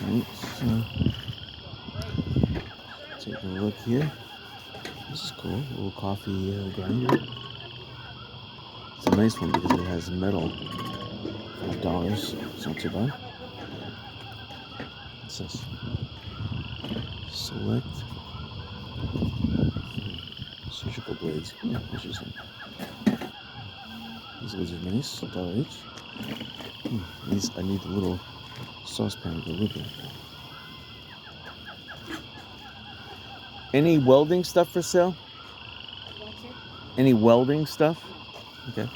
Alright, so take a look here. This is cool. A little coffee grinder. It's a nice one because it has metal. $5. It's not too bad. It says select surgical blades. Yeah, interesting. These blades are nice. $1 each. I need a little saucepan to go with it. Any welding stuff for sale? Any welding stuff? Okay.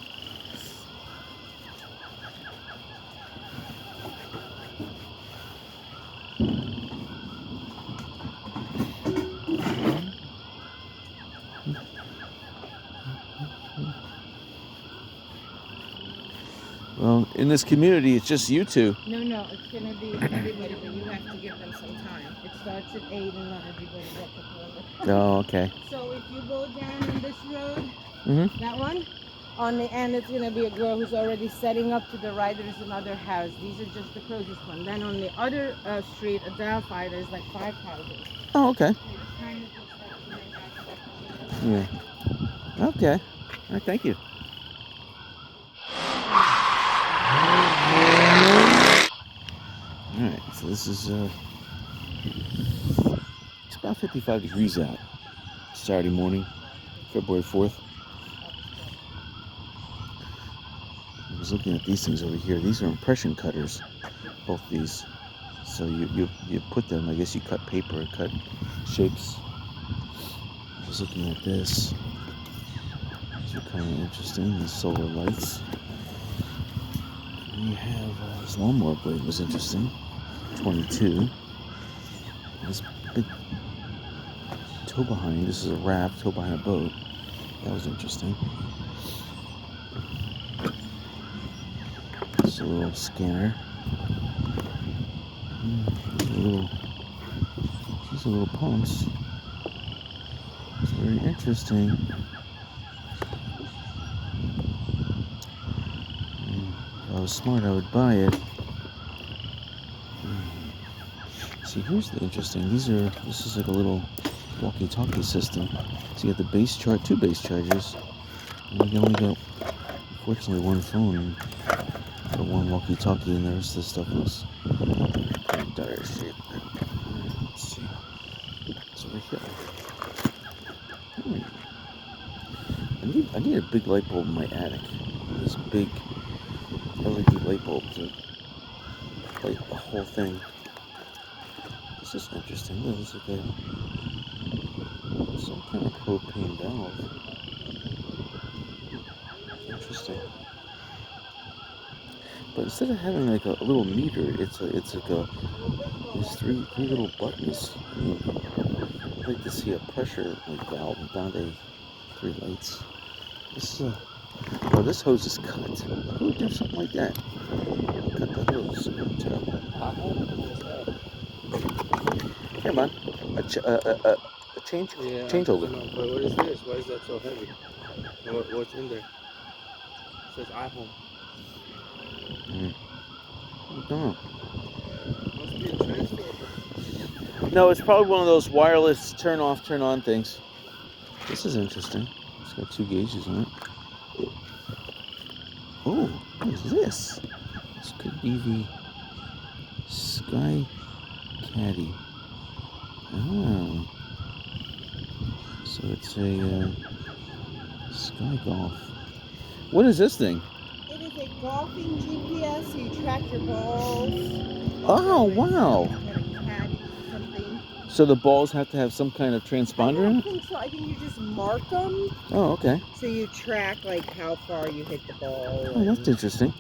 Well, in this community, it's just you two. No, it's going to be everybody, but you have to give them some time. It starts at 8 and not everybody gets up. Oh, okay. So if you go down on this road, that one, on the end it's going to be a girl who's already setting up. To the right, there's another house. These are just the closest one. Then on the other street, Adelphi, there's like 5 houses. Oh, okay. Yeah. Okay. All right, thank you. All right, so this is it's about 55 degrees out. Saturday morning, February 4th. I was looking at these things over here. These are impression cutters, both these. So you put them, I guess you cut paper and cut shapes. I was looking at this. These are kind of interesting, these solar lights. And you have this lawnmower blade was interesting, 22. This big tow behind, this is a raft, tow behind a boat. That was interesting. It's a little scanner. These are little pumps. It's very interesting. If I was smart, I would buy it. See, here's the interesting. This is like a little walkie-talkie system. So you got the base charge, 2 base chargers. And you only got, unfortunately, 1 phone. Got 1 walkie-talkie, and the rest of the stuff was dire shape. Let's see. It's over here. I need a big light bulb in my attic. This big LED light bulb to light the whole thing. This is interesting. It looks like some kind of propane valve. Interesting. But instead of having like a little meter, it's like there's three little buttons. I mean, I'd like to see a pressure like valve and down to 3 lights. This hose is cut. Who would do something like that? Cut the hose. Terrible. Here, man. A change holder. No, but what is this? Why is that so heavy? What's in there? It says iPhone. I don't know. Must be a transfer. No, it's probably one of those wireless turn off, turn on things. This is interesting. It's got 2 gauges on it. Oh, what is this? This could be the Sky Caddy. Oh. So it's a Sky Golf. What is this thing? It is a golfing GPS, so you track your balls. Oh, wow. So the balls have to have some kind of transponder in it? I don't think so. I think you just mark them. Oh, okay. So you track like how far you hit the ball. Oh, that's interesting.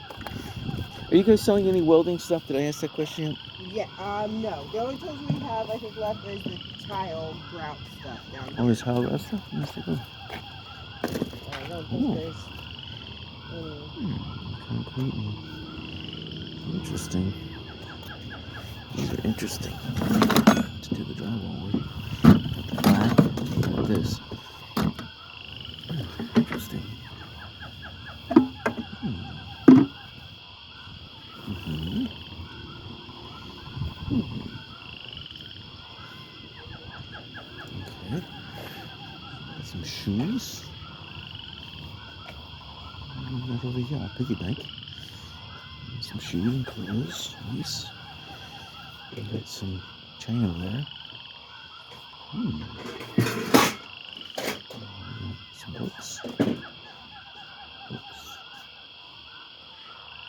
Are you guys selling any welding stuff? Did I ask that question yet? Yeah, no. The only tools we have, I think, left is the tile grout stuff down there. Oh, there's tile grout stuff? Let's take a look. I don't think there's Concrete. Interesting. These are interesting to do the drywall with. Got the black, like this. Interesting. Okay. Some shoes. Right over here, piggy bank. Some shoes and clothes. Nice. We got some chinaware. Some books.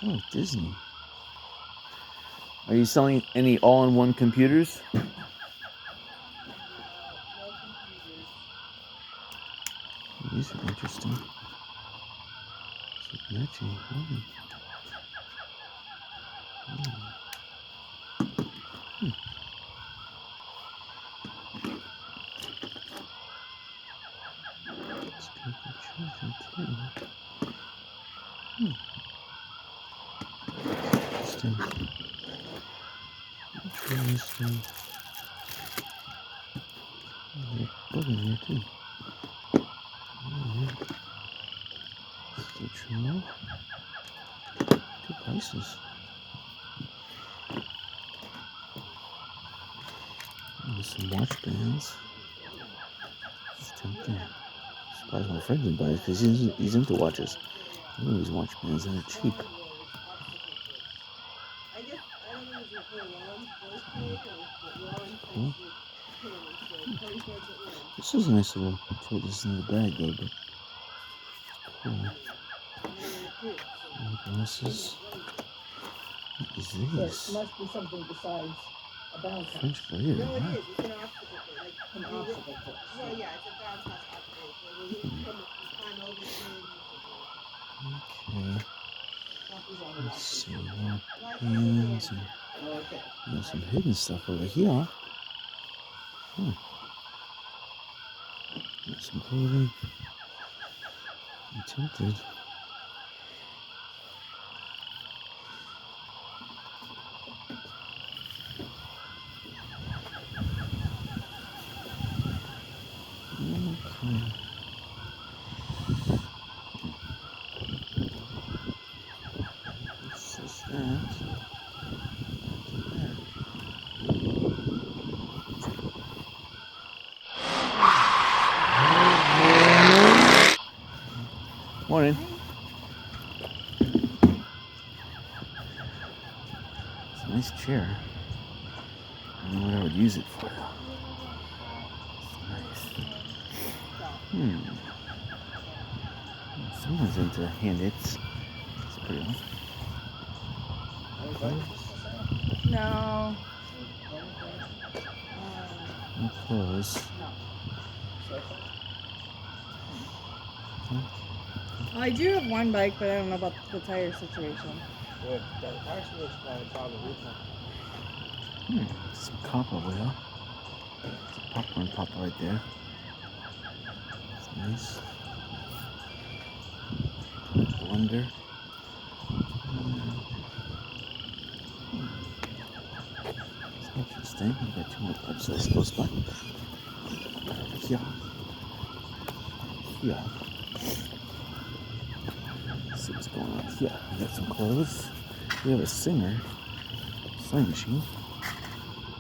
Oh, Disney. Are you selling any all-in-one computers? These are interesting. It's like matching. It's good for children too. Interesting. Interesting. There's a bug in here too. Still true. Good prices. There's some watch bands. It's tempting. Surprised my friend didn't buy it because he's into watches. Look at these watch bands and they're cheap. Cool. This is a nice little tool. This is in the bag though, but cool. Glasses. What is this? Must be something besides a bounce house. French blader. No, it Wow. is. It's an obstacle course. Like an obstacle course. Well, yeah, it's a bounce house obstacle course. Where you come up and climb over things. Okay. Let's see. More pins and there's some hidden stuff over here. Got some clothing. I'm tempted. Okay. This is that. Morning. It's a nice chair. I don't know what I would use it for though. It's nice. Someone's into hand knits. It's pretty awesome. No. No clothes. I do have one bike, but I don't know about the tire situation. Yeah, the tire situation is a problem. Some copper wheel. It's a popcorn popper right there. It's nice. Blender. It's interesting. We've got two more websites close by. Here. Let's see what's going on here. We got some clothes. We have a singer. Sewing machine.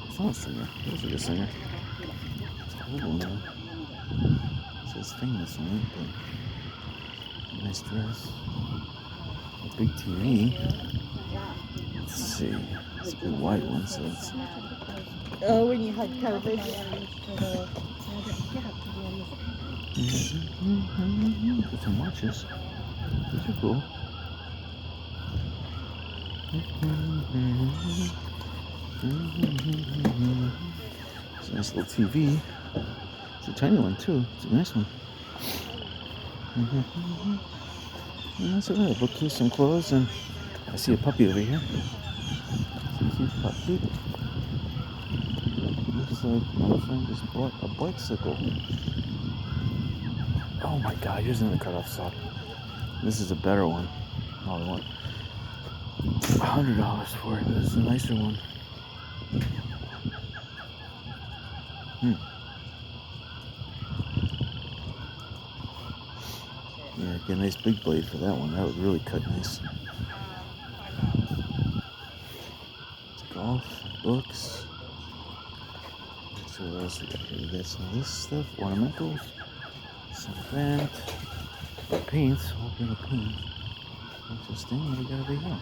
It's not a singer. It looks like a singer. It's a little now. It says famous on it, but nice dress. A big TV. Let's see. It's a good wide one, so it's. Oh, when you had COVID. Got some watches. These are cool. It's a nice little TV. It's a tiny one too. It's a nice one. And that's it. A bookcase, some clothes, and I see a puppy over here. It's a cute puppy. Looks like my friend just bought a bicycle. Oh my God! Here's another cut-off saw. This is a better one. Oh, I want $100 for it. This is a nicer one. Yeah, get a nice big blade for that one. That would really cut nice. It's a off. Books. So what else we got here? We got some of this stuff. Ornamentals. Some of that. Paints. A whole bit of paint. Interesting. What do we got over here?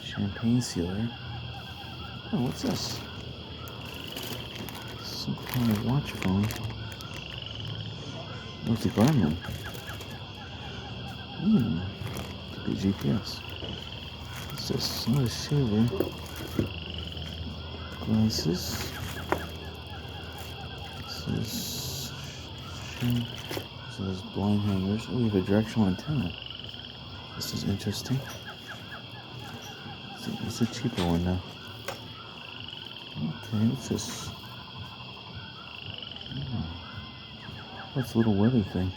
Champagne sealer. Oh, what's this? Some kind of watch phone. What's the Garmin? Could be GPS. What's this? Another shaver. Glasses. This is blind hangers. Oh, we have a directional antenna. This is interesting. It's a cheaper one now. Okay, what's this? What's a little weather thing?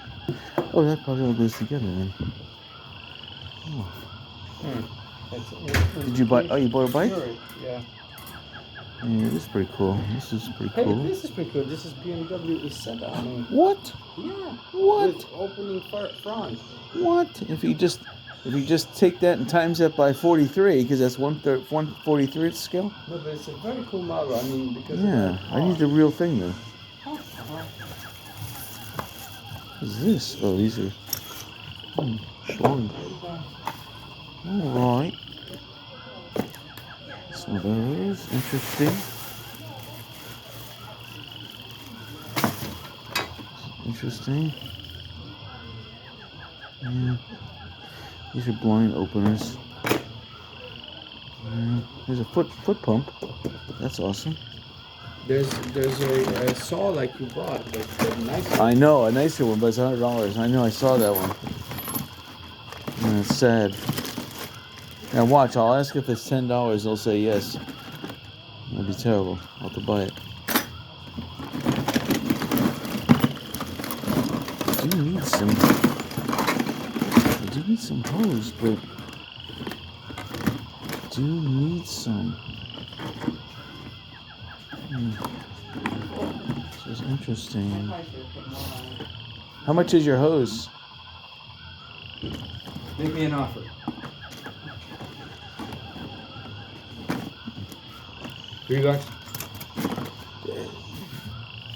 Oh, that probably all goes together then. Oh. Did you buy? Oh, you bought a bike? Yeah. Yeah, this is pretty cool. This is pretty Hey, cool. this is pretty cool. This is BMW E7. I mean, What? yeah. What? With opening front. What? If you just take that and times that by 43, because that's 1/43 scale. No, but it's a very cool model. I mean, because Yeah, I need the real thing though. What is this? Oh, these are. Sorry. All right. Some of those. Interesting. Interesting. Yeah. These are blind openers. Yeah. There's a foot pump. That's awesome. There's a saw like you bought, but nicer. I know, a nicer one, but it's $100. I know, I saw that one. Yeah, it's sad. Now watch, I'll ask if it's $10. They'll say yes. That'd be terrible. I'll have to buy it. I do need some hose, but I do need some. This is interesting. How much is your hose? Make me an offer. $3.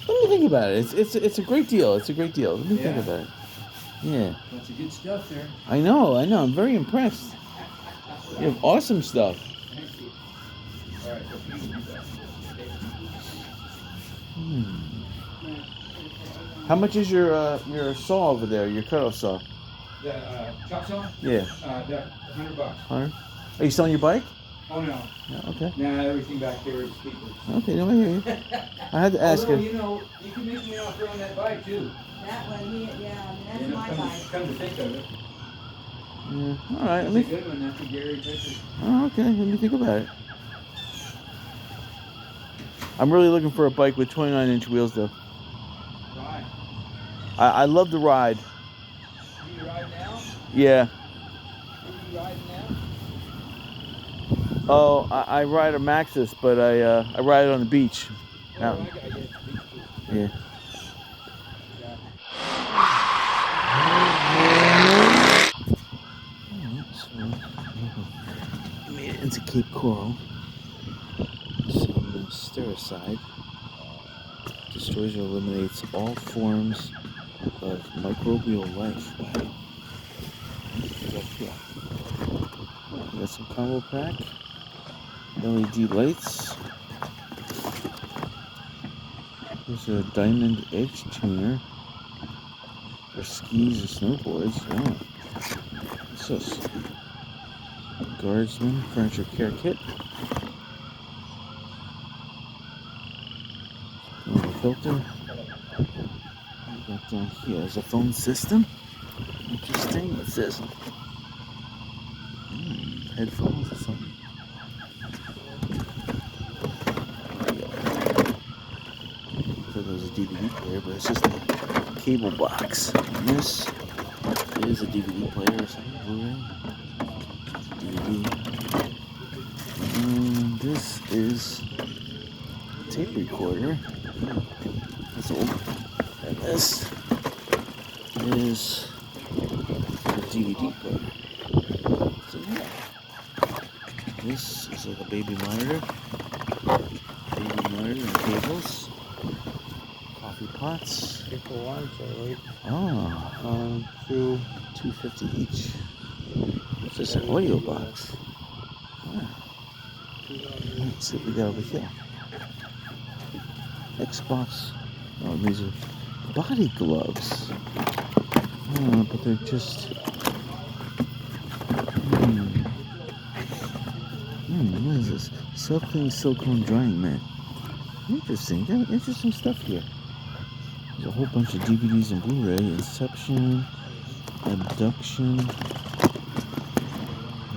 Let me think about it. It's a great deal. It's a great deal. Let me think about it. Yeah. Lots of good stuff there. I know. I'm very impressed. You have awesome stuff. Thank you. All right. How much is your saw over there? Your cutoff saw? The chop saw? Yeah. That $100. 100. Are you selling your bike? Oh no. Yeah, okay. Nah, everything back here is speakers. Okay, no, I hear you. I had to ask Although, you. you know, you can make me an offer on that bike too. That one, yeah, that's You know, my bike. come to think of it. Yeah. All right. That's a good one. That's a Gary picture. Oh, okay. Let me think about it. I'm really looking for a bike with 29-inch wheels, though. Right. I love the ride. You ride now? Yeah. You ride now? Oh, I ride a Maxxis, but I ride it on the beach. Oh, Out. I got you. Yeah. Made it into Cape Coral. Some stericidal. Destroys or eliminates all forms of microbial life. Wow. We got some combo pack. LED lights. There's a diamond edge tuner for skis or snowboards. Oh. What's this? Guardsman furniture care kit. Filter. Got down here is a phone system. Interesting. What's this? Headphones or something. I thought that was a DVD player, but it's just a cable box. And this is a DVD player or something. Blu-ray. DVD. And this is a tape recorder. That's old. And this is a DVD player. So yeah. This is like a baby monitor. Baby monitor and cables. Coffee pots. For one, so right. Oh, $2.50 each. What's this? An audio box. Let's see what we got over here. Xbox. Oh, these are body gloves. Oh, but they're just. What is this? Self-cleaning silicone drying mat. Interesting. Got interesting stuff here. There's a whole bunch of DVDs and Blu-ray. Inception, Abduction,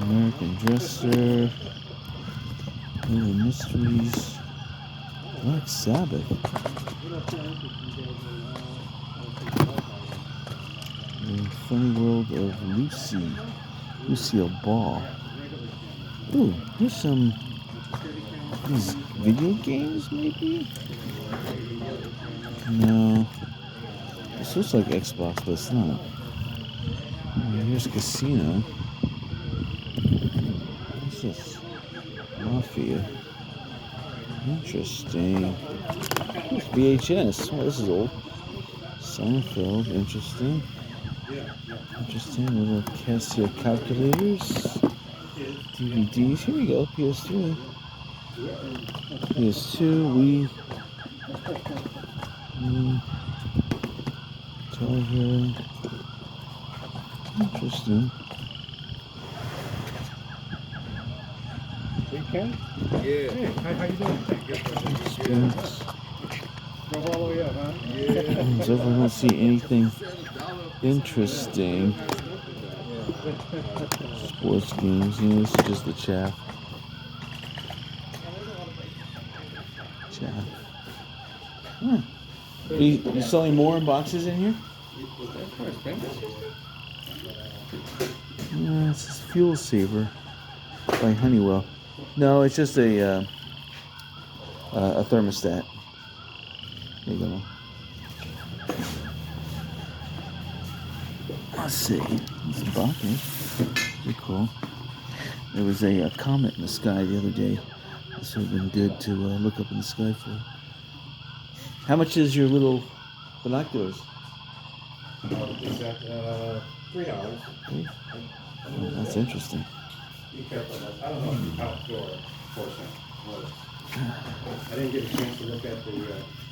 American Dresser, Little Mysteries, Black Sabbath. The Funny World of Lucille Ball. Ooh, here's some these video games, maybe? No. This looks like Xbox, but it's not. Here's Casino. What's this? Mafia. Interesting. VHS. Oh, this is old. Seinfeld. Interesting. Interesting. Little Casio calculators. DVDs. Here we go. PS3. PS2. Charger. Interesting. Weekend? Yeah. Hey, how you doing? Spins. Drove all the way up, huh? Yeah. So if I don't see anything interesting. Sports games, this is just the chaff. You selling more boxes in here? This is Fuel Saver by Honeywell. No, it's just a thermostat. There you go. Let's see. This is boxes. Pretty cool. There was a comet in the sky the other day. This would have been good to look up in the sky for. How much is your little binoculars? Is that $3? Oh, that's interesting. Be careful. I don't know if the outdoor portion was. I didn't get a chance to look at the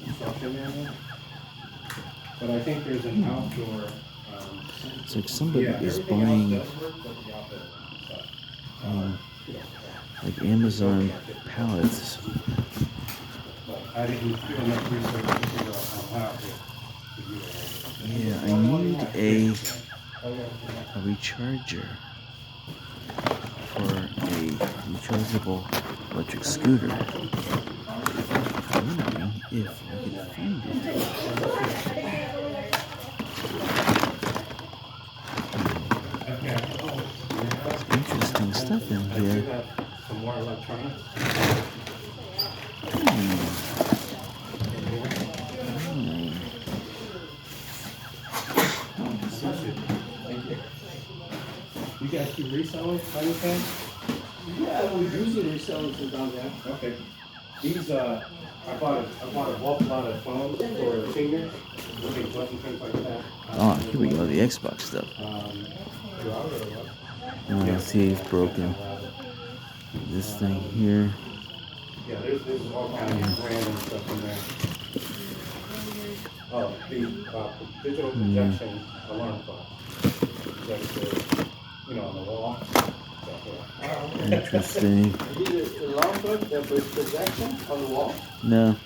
instruction manual, but I think there's an outdoor. It's like somebody is buying like Amazon pallets. I didn't do enough research to figure out how to do that. Yeah, I need a recharger for a rechargeable electric scooter. I'm wondering if I can find it. Interesting stuff in here. Some more electronics. You guys do reselling by any chance? Yeah, we usually resell it down there. Okay. These I bought a bulk lot of phones for seniors, looking button things like that. Oh, here we go, the Xbox stuff. See, it's broken. This thing here. Yeah, there's all kinds of random stuff in there. Oh, the digital projection alarm clock. That's on the wall. Interesting. The alarm clock, the projection on the wall. No.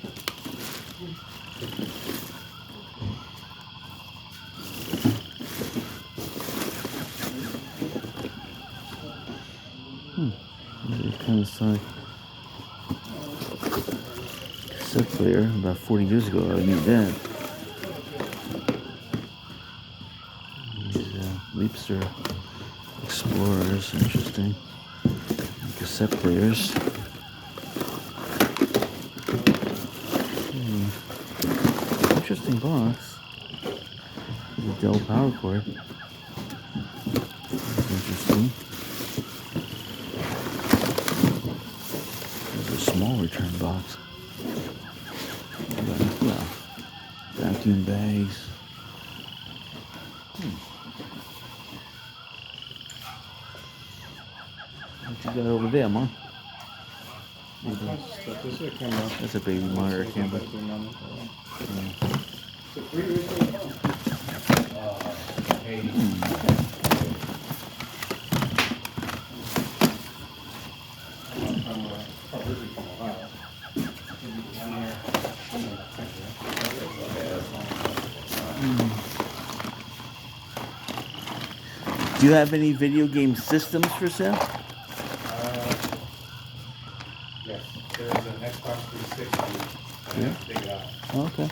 Kind of like cassette player. About 40 years ago, I knew that. These Leapster Explorers, interesting. Cassette players. Interesting box. The Dell power cord. That's interesting. small return box. Yeah, vacuum bags. What you got over there, Mom? This is a camera. That's a baby monitor camera. Do you have any video game systems for sale? Yes, there's an Xbox 360. Yeah. Big guy. Oh, okay.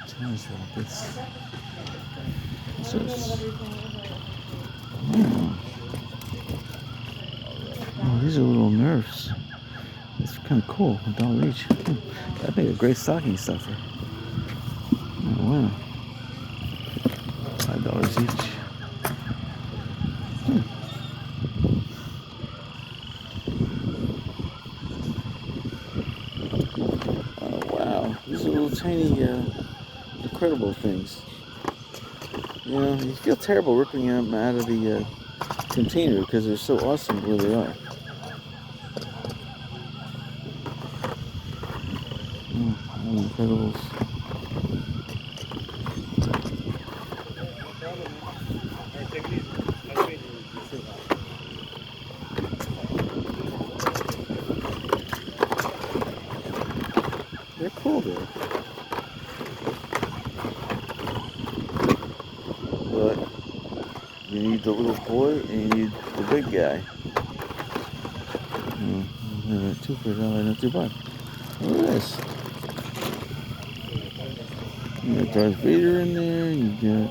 Tennis rackets. What's this? Oh, these are little Nerfs. It's kind of cool. $1 each. That'd make a great stocking stuffer. Oh, wow. $5 each. Oh, wow. These are little tiny, incredible things. You know, you feel terrible ripping them out of the container because they're so awesome where they are. Incredibles. They're cool though. But you need the little boy and you need the big guy. $2 for $1, not too bad. Look at this. You got Darth Vader in there, you got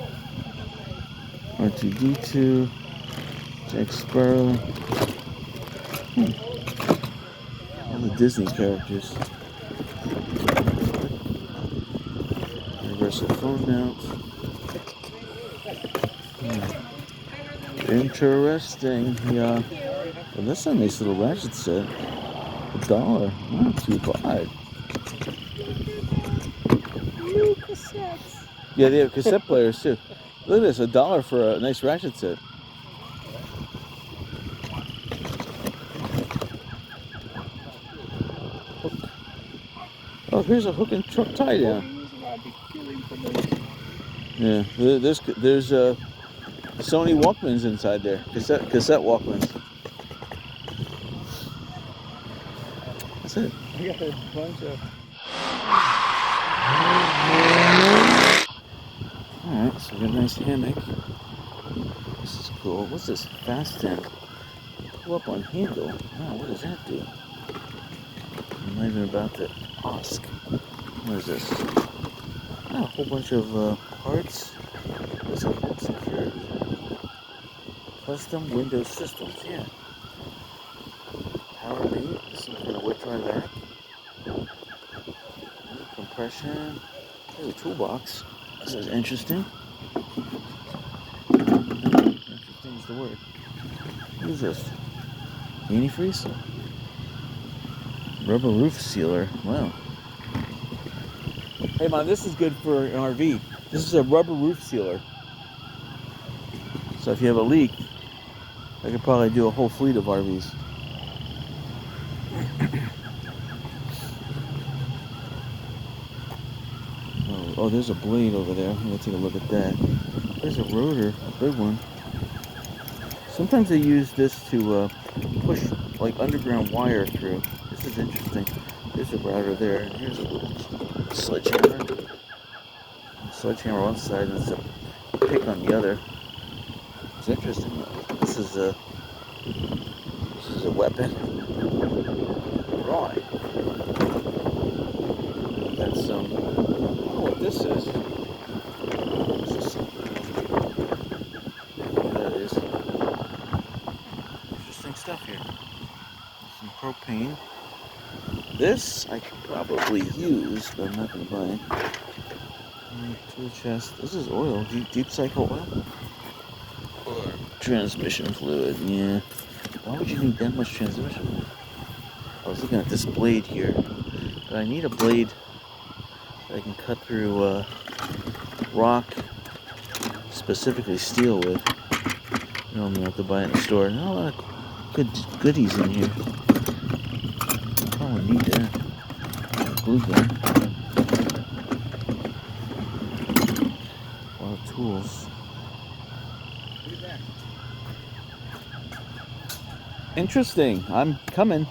R2-D2, Jack Sparrow. All the Disney characters. Universal phone mount. Interesting, yeah. Well, that's a nice little ratchet set. $1. Not too bad. New cassettes. Yeah, they have cassette players too. Look at this, $1 for a nice ratchet set. Hook. Oh, here's a hook and tie down. Yeah, there's Sony Walkmans inside there. Cassette Walkmans. That's it. We got a bunch of. Alright, so we got a nice hammock. This is cool. What's this? Fasten. Pull up on handle. Wow, what does that do? I'm not even about to ask. What is this? Oh, a whole bunch of parts. What's a home security? Custom Windows systems, yeah. Power beat, some kind of wet dry vac. Compression. There's a toolbox. This is interesting. Interesting is the word. What is this? Antifreeze? Rubber roof sealer. Wow. Hey, man, this is good for an RV. This is a rubber roof sealer. So if you have a leak, I could probably do a whole fleet of RVs. Oh, there's a blade over there. I'm gonna take a look at that. There's a rotor, a big one. Sometimes they use this to push like underground wire through. This is interesting. There's a router there, and here's a little sledgehammer. Sledgehammer on one side, and it's a pick on the other. It's interesting. This is a weapon. Right. This I could probably use, but I'm not going to buy it. Tool chest. This is oil. Deep cycle oil? Or transmission fluid, yeah. Why would you need that much transmission fluid? I was looking at this blade here. But I need a blade that I can cut through rock, specifically steel with. You know, I'm going to have to buy it in the store. Not a lot of good goodies in here. Probably need that. Glue gun. A lot of tools. Interesting. I'm coming.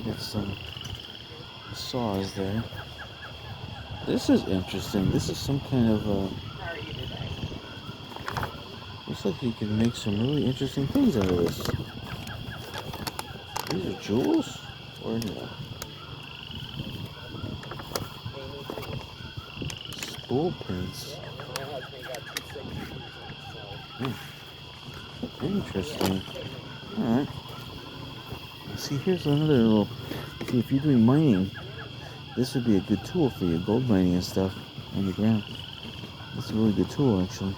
Got some saws there. This is interesting. This is some kind of looks like you can make some really interesting things out of this. These are jewels? Or no? Spool pins. Interesting. Alright. See, here's another little... See, if you're doing mining, this would be a good tool for you. Gold mining and stuff on the ground. That's a really good tool, actually.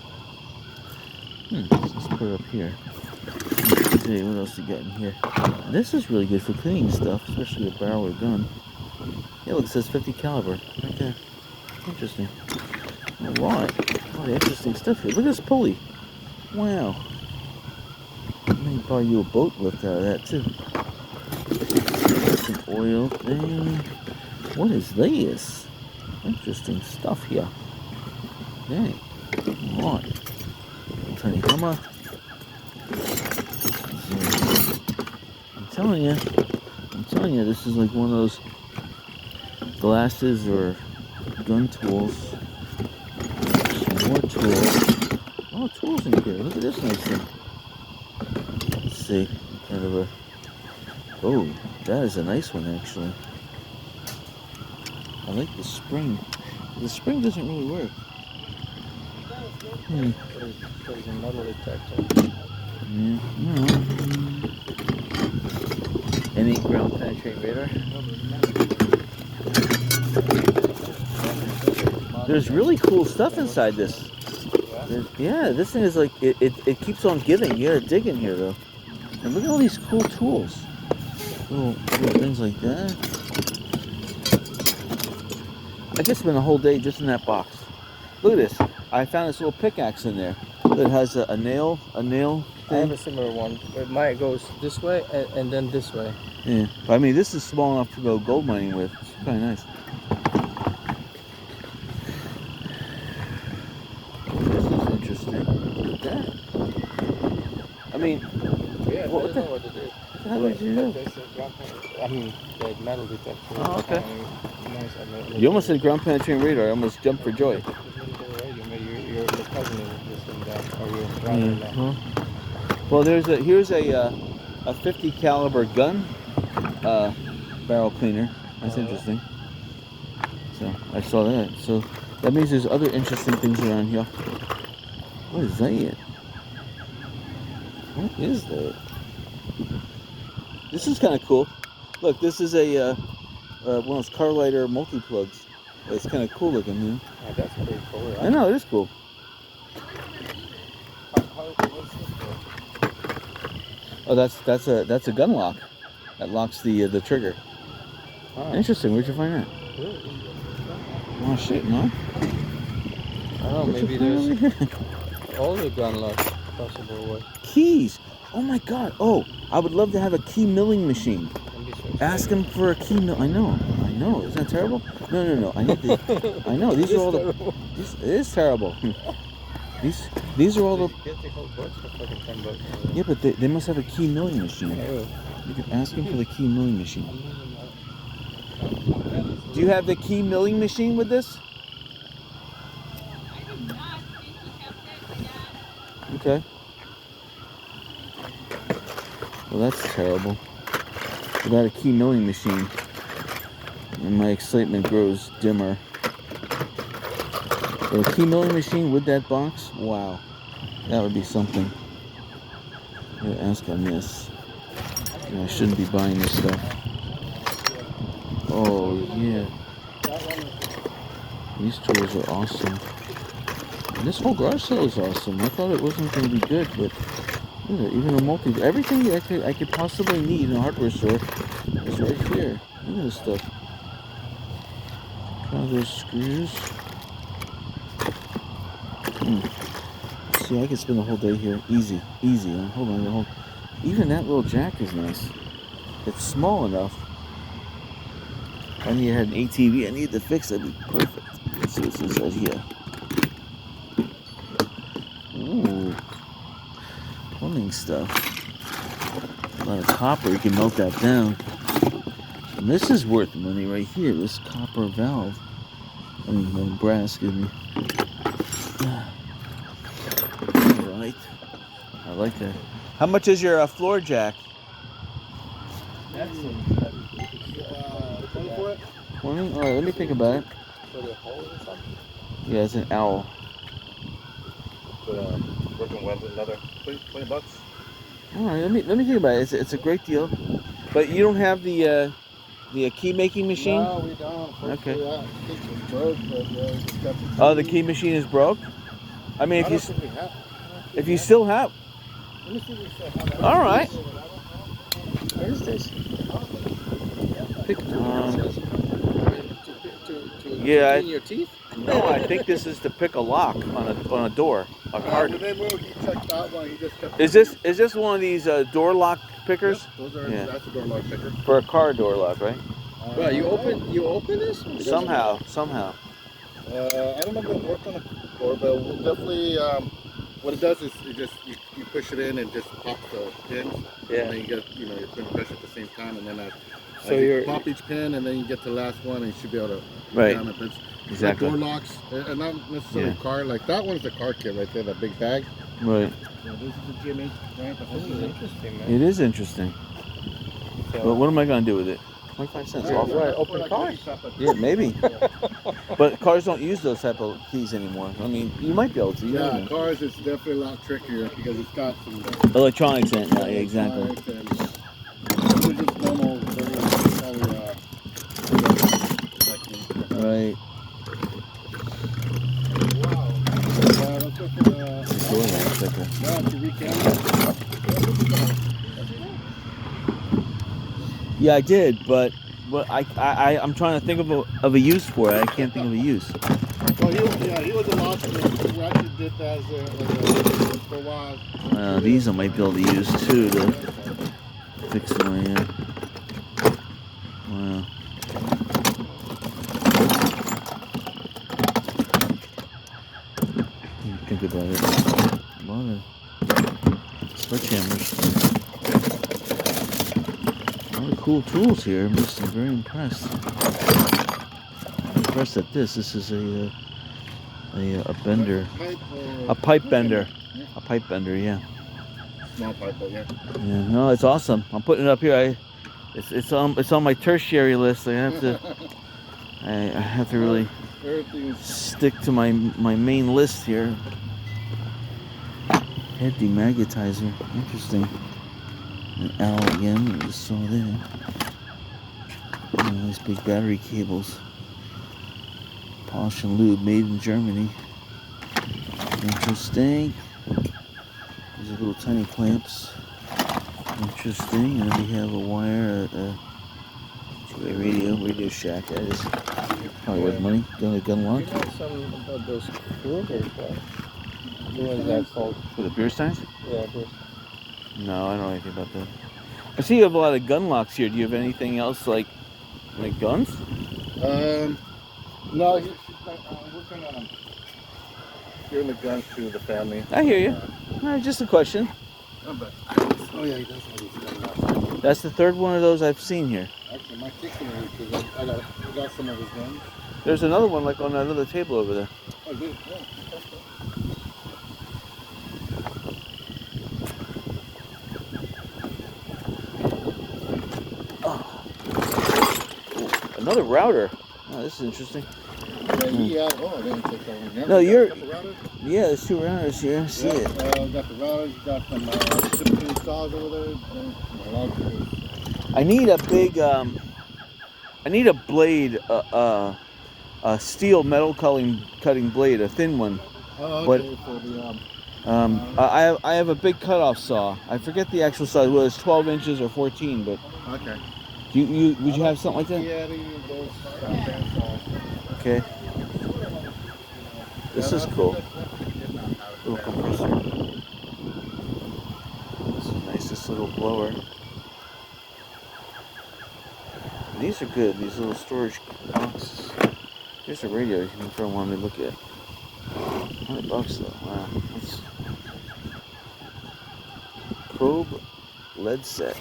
Let's put it up here. Let's see, what else you got in here? This is really good for cleaning stuff, especially a barrel or gun. Yeah, look, it says 50 caliber. Right there. Interesting. A lot of interesting stuff here. Look at this pulley. Wow. I may buy you a boat lift out of that, too. Some oil thing. What is this? Interesting stuff here. Dang. A lot. Tiny hammer. I'm telling you, this is like one of those glasses or gun tools. Some more tools. Oh, tools in here. Look at this nice thing. Let's see. Kind of a... Oh, that is a nice one, actually. I like the spring. The spring doesn't really work. There's a metal detector. Yeah, no. Any ground penetrating radar? There's really cool stuff inside this. Yeah, this thing is like, it keeps on giving. You gotta dig in here, though. And look at all these cool tools. Little things like that. I could spend a whole day just in that box. Look at this. I found this little pickaxe in there that has a nail thing. I have a similar one. Mine goes this way and then this way. Yeah, but I mean, this is small enough to go gold mining with. It's kind of nice. This is interesting. Look at that. I mean, Yeah, what I don't know what it is. how did you know? I mean, the metal detector. Oh, okay. Nice. You almost said ground penetrating radar. I almost jumped for joy. Your cousin is this and that, or your brother-in-law. Well, here's a 50 caliber gun barrel cleaner. That's interesting. So I saw that. So that means there's other interesting things around here. What is that? What is that? This is kind of cool. Look, this is a one of those car lighter multi-plugs. It's kind of cool looking, you know? Oh, that's pretty cool. Right? I know, it is cool. What's this for? Oh, that's a gun lock. That locks the trigger. Oh. Interesting. Where'd you find that? Oh shit, no. I don't know, maybe there's all the gun locks possible way. Keys. Oh my god. Oh, I would love to have a key milling machine. Ask him for a key mill. I know. Isn't that terrible? No. I need to. I know. These are all the. It is terrible. These are all the. Get the whole box for fucking $10. Yeah, but they must have a key milling machine. Yeah. You could ask him for the key milling machine. Do you have the key milling machine with this? Okay. Well, that's terrible. Without a key milling machine, and my excitement grows dimmer. But a key milling machine with that box? Wow. That would be something. I'm gonna ask on this. Yeah, I shouldn't be buying this stuff. Oh yeah, these tools are awesome. And this whole garage sale is awesome. I thought it wasn't going to be good, but look at it, even a everything I could possibly need in a hardware store is right here. Look at this stuff. Try those screws. See, I could spend the whole day here. Easy. Hold on. Even that little jack is nice. It's small enough. If I had an ATV I need to fix, that'd be perfect. Let's see what's inside here. Ooh. Plumbing stuff. A lot of copper, you can melt that down. And this is worth money right here, this copper valve. Brass, excuse me. Alright. I like that. How much is your floor jack? That's 20 for it? 20? Alright, let me think about it. For the hole or something? Yeah, it's an owl. But working welder, another 20 bucks. Alright, let me think about it. It's a great deal. But you don't have the key making machine? No, we don't. Okay. I think it's broke, but we just got the key. Oh, the key machine is broke? I mean, I don't think we have. if you still have. Let me see if we still have it. All right. Where is this? Pick Yeah, clean your teeth? No, I think this is to pick a lock on a door, a car. When they moved, he checked that one. He just kept. Is this one of these door lock pickers? Yep, those are. Yeah. That's a door lock picker. For a car door lock, right? Well, you open this? Somehow. I don't know if it worked on it before, but we'll definitely. What it does is you push it in and just pop the pins. Yeah. And then you get you're putting pressure at the same time, and then So you pop each pin, and then you get to the last one, and you should be able to. Right. Down it. Exactly. Like door locks, and not necessarily car. Like that one's the car kit right there, that big bag. Right. Yeah, this is the GMH, right? The whole This is interesting, man. It is interesting. But what am I going to do with it? 25 cents off. Right, open cars. Yeah, maybe. But cars don't use those type of keys anymore. I mean, you might be able to. You Yeah, never know. cars it's definitely a lot trickier because it's got some Electronics in it now. Yeah, exactly. electronics and those are just normal, Right. Wow. Let's go for the Door lock picker. Yeah, I did, but I'm trying to think of a use for it. I can't think of a use. Well, he was a lost man. We actually did that for a while. These I might be able to use too to fix my. Wow. Think about it. A lot of sledgehammers. A lot of cool tools here. I'm very impressed. I'm impressed at this. This is a bender, a pipe bender, a pipe bender. Yeah. Small pipe, but yeah. Yeah. No, it's awesome. I'm putting it up here. It's on my tertiary list. I have to really stick to my main list here. Head demagnetizer. Interesting. An owl again. I just saw there. Nice big battery cables. Polish and lube, made in Germany. Interesting. These are little tiny clamps. Interesting. And then we have a wire, a Radio Shack. That is probably worth money. Gun lock. You know something about those quarters, right? What is that called? For the beer steins? Yeah, beer. No, I don't know anything about that. I see you have a lot of gun locks here. Do you have anything else like guns? No, we're gonna give the guns to the family. I hear you. All right, just a question. Oh yeah, he does have these gun locks. That's the third one of those I've seen here. Actually, my kitchenware, because I got some of his guns. There's another one like on another table over there. Oh, good. Yeah. Another router. Oh, this is interesting. Yeah, I didn't take that one. Yeah, No, you're. got the routers? Yeah, there's two routers here. I see it. Got the routers, got some 15 saws over there. A lot of I need a big, I need a blade, a steel metal cutting blade, a thin one. Oh, But okay, for the I have a big cutoff saw. I forget the actual size. Whether it's 12 inches or 14, but okay. would you have something like that? Yeah, those saws. Okay. This is cool. Little compressor. This is nice. This little blower. These are good. These little storage boxes. Here's a radio you can throw one to look at. $100 though. Wow. That's probe lead set.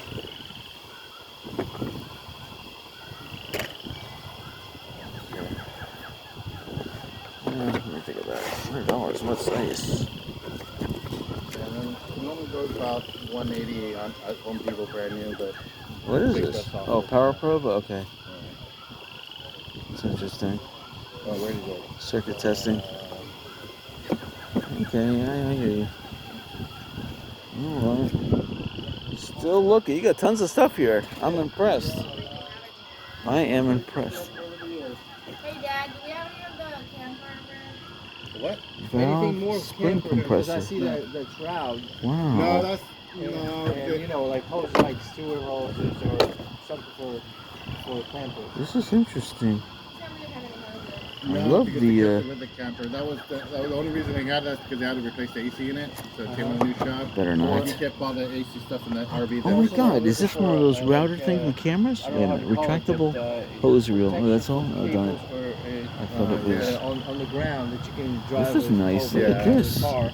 Let me think about it. $100. What's nice? And then it normally goes about 180 at Home Depot brand new, but What is this? Oh, power probe? Okay. It's interesting. Oh, where did you go? Circuit testing. Okay, I hear you. Alright. Still looking. You got tons of stuff here. I'm impressed. I am impressed. Hey Dad, do we have any of the camper? What? Anything more Valve spring camper, because I compressor. see the shroud. Wow. No, that's And, you know, like hose, like sewer hoses or something for campers. This is interesting. I no, love because the, they kept it with the camper. That was the only reason they had that because they had to replace the AC in it, so it came with a new shop. Better not. And kept all the AC stuff in that RV. Oh my God! Is this one of those router things with cameras? Wait a minute. Retractable hose reel. Oh, that's all. Oh, darn it. I thought it was. Yeah, on the ground that you can drive. This is with nice. over Look at the this. car.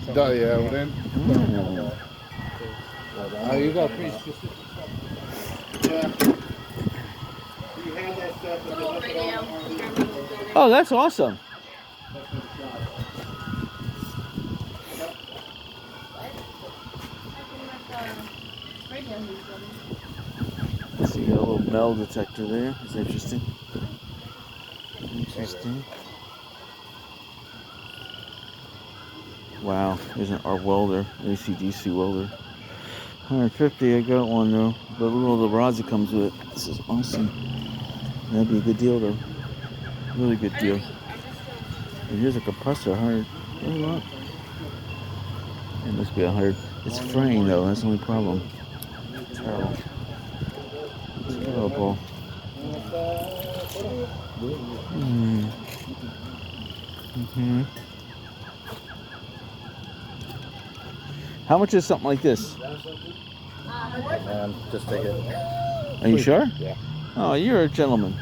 Yeah, well then. Oh. Oh, you got pretty specific stuff. Yeah. You had that stuff. But Little radio. Oh, that's awesome. So you got a little metal detector there. It's interesting. Interesting. Wow, there's our welder, AC/DC welder. 150, I got one though. But look at all the rods it comes with. This is awesome. That'd be a good deal though. Really good deal. And here's a compressor, 100. It must be 100. It's fraying though, that's the only problem. Terrible. Terrible. How much is something like this? Just take it. Are you sure? Yeah. Oh, you're a gentleman.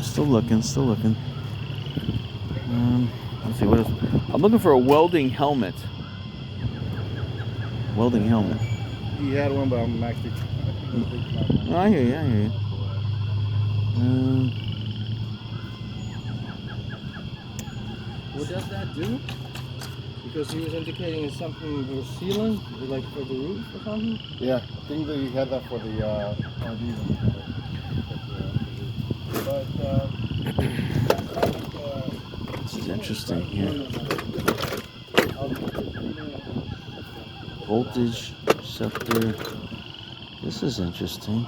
Still looking, still looking. Let's see, what else? I'm looking for a welding helmet. Welding helmet. He had one, but I'm actually. Oh, I hear you, I hear you. What does that do? Because he was indicating it's something for sealant, like for the roof or something? Yeah, I think that he had that for the RV. This is interesting here. Voltage receptor. This is interesting.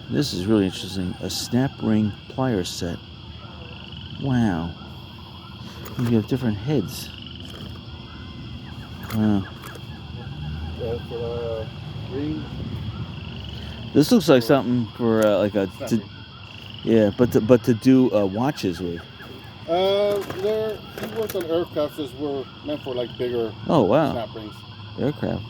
This is really interesting. A snap ring plier set. Wow. You have different heads. Wow. This looks like something for like a, yeah, but to do watches with. He worked on aircraft that were meant for like bigger. Oh wow. Snap rings. Aircraft.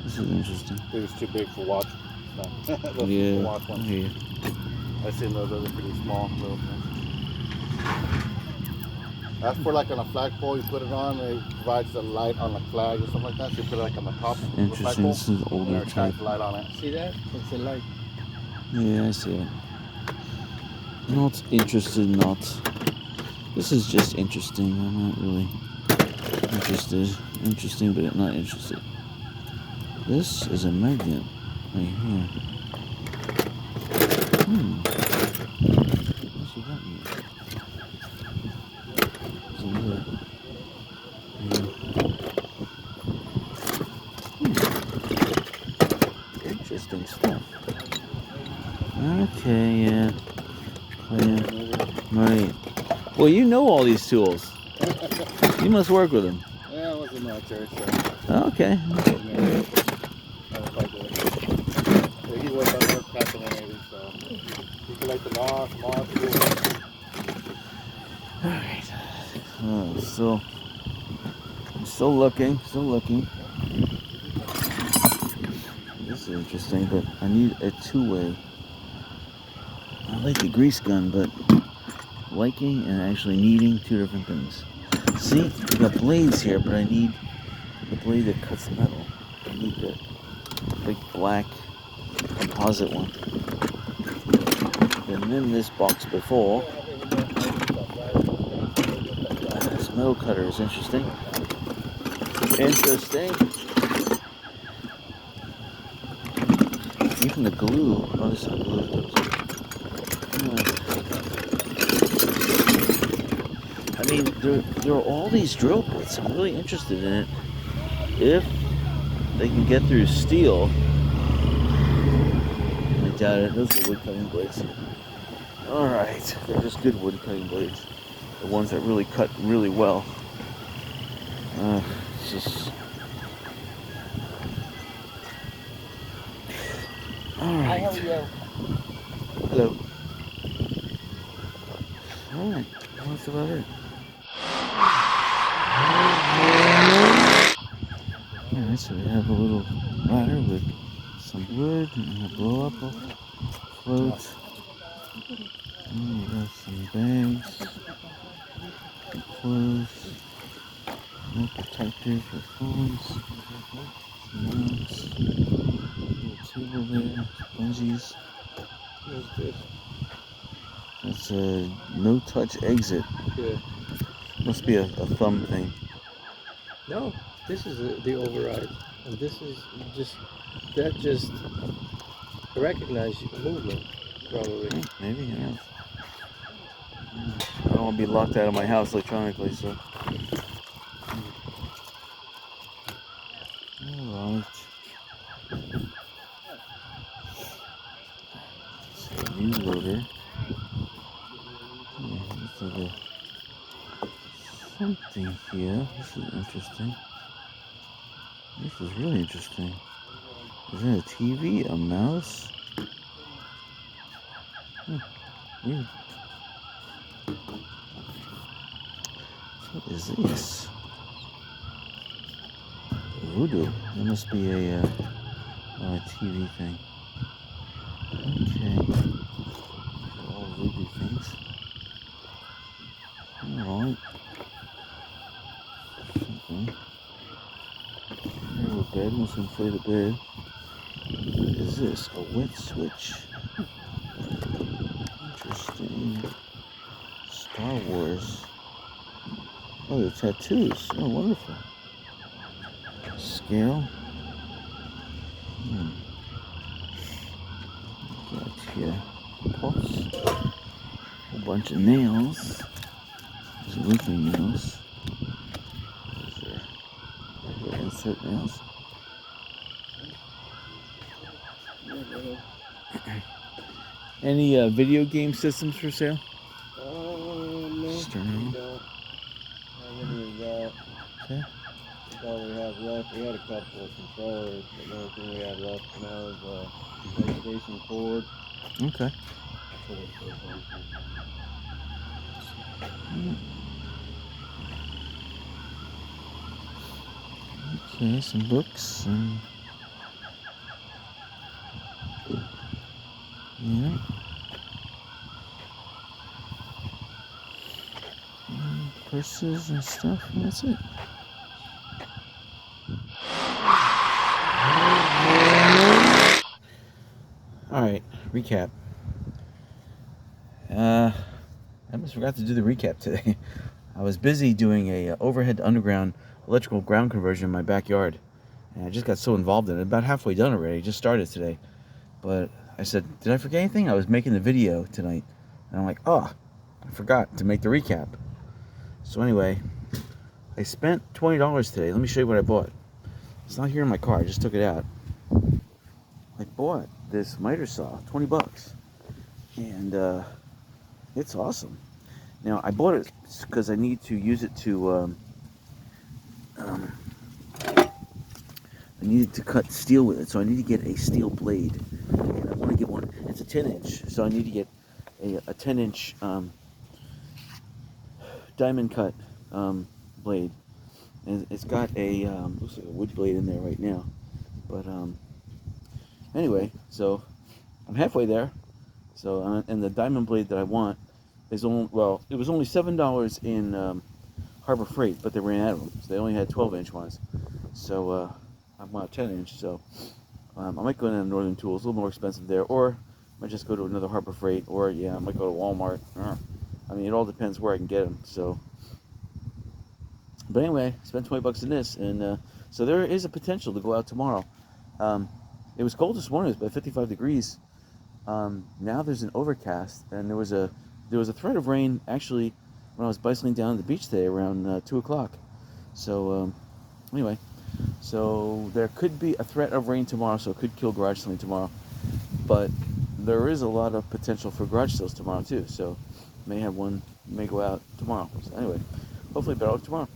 This is interesting. It was too big for watch. No. Yeah. Watch one. Yeah. I've seen those other pretty small little things. That's for like on a flagpole, you put it on, it provides the light on the flag or something like that. So you put it like on the top of the Interesting. flagpole. This is older And it shines type. light on it. See that? It's a light. Yeah, I see it. Not interested, not. This is just interesting. I'm not really interested. Interesting, but not interested. This is a magnet right here. What's that mean? There's another Well, you know all these tools. You must work with them. Yeah, I was in the military, so. Okay. Yeah, he was under Captain and Navy, so he collected all small tools. All right. Oh, I'm still looking. This is interesting, but I need a two-way. I like the grease gun, but liking and actually needing two different things. See, we got blades here, but I need the blade that cuts metal. I need the big black composite one. And then this box before. This metal cutter is interesting. Even the glue. Oh, this is not glue. I mean, there are all these drill bits. I'm really interested in it. If they can get through steel, I doubt it. Those are wood cutting blades. All right, they're just good wood cutting blades. The ones that really cut really well. It's just. All right. Hi, how are you? Hello. All right, that's about it. Alright, so we have a little ladder with some wood and a blow up float. And we got some bags, some clothes, more protectors for phones, some mounts, a little table there, bungees. What's this? That's a no-touch exit. Good. Must be a thumb thing. No, this is the override, and this is just recognize movement, probably. Maybe, yeah. I don't want to be locked out of my house electronically, so. Alright. So, new loader. Looks like something here. This is interesting. This is really interesting. Is that a TV? A mouse? Weird. What is this? Voodoo. That must be a TV thing. Okay. All voodoo things. Alright. Something. Here a bed. Let's inflate a bed. What is this? A wet switch. Interesting. Star Wars. Oh, they're tattoos. Oh, wonderful. Scale. Got here pots. A whole bunch of nails. These are roofing nails. Those are regular insert nails. Any video game systems for sale? No. Sterno. We don't have any of that. Okay. That's all we have left. We had a couple of controllers, but the only thing we have left now is a PlayStation cord. Okay. Okay, some books and yeah. Purses and stuff, and that's it. Alright, recap. I almost forgot to do the recap today. I was busy doing a overhead to underground electrical ground conversion in my backyard. And I just got so involved in it. About halfway done already. Just started today. But I said, did I forget anything? I was making the video tonight. And I'm like, oh, I forgot to make the recap. So anyway, I spent $20 today. Let me show you what I bought. It's not here in my car. I just took it out. I bought this miter saw, 20 bucks. And it's awesome. Now I bought it because I need to use it to. I needed to cut steel with it, so I need to get a steel blade. And I want to get one. It's a 10-inch, so I need to get a 10-inch diamond cut blade. And it's got a looks like a wood blade in there right now. But anyway, so I'm halfway there. So and the diamond blade that I want is only, well, it was only $7 in Harbor Freight, but they ran out of them. So they only had 12-inch ones. So I want a 10-inch. So I might go into Northern Tools, a little more expensive there, or I might just go to another Harbor Freight, or yeah, I might go to Walmart. I mean, it all depends where I can get them. So, but anyway, spent $20 in this, and so there is a potential to go out tomorrow. It was cold this morning; it was about 55 degrees. Now there's an overcast, and there was a threat of rain actually when I was bicycling down the beach today around 2 o'clock. So anyway, so there could be a threat of rain tomorrow, so it could kill garage sailing tomorrow. But there is a lot of potential for garage sales tomorrow too. So may go out tomorrow. So anyway, hopefully better luck tomorrow.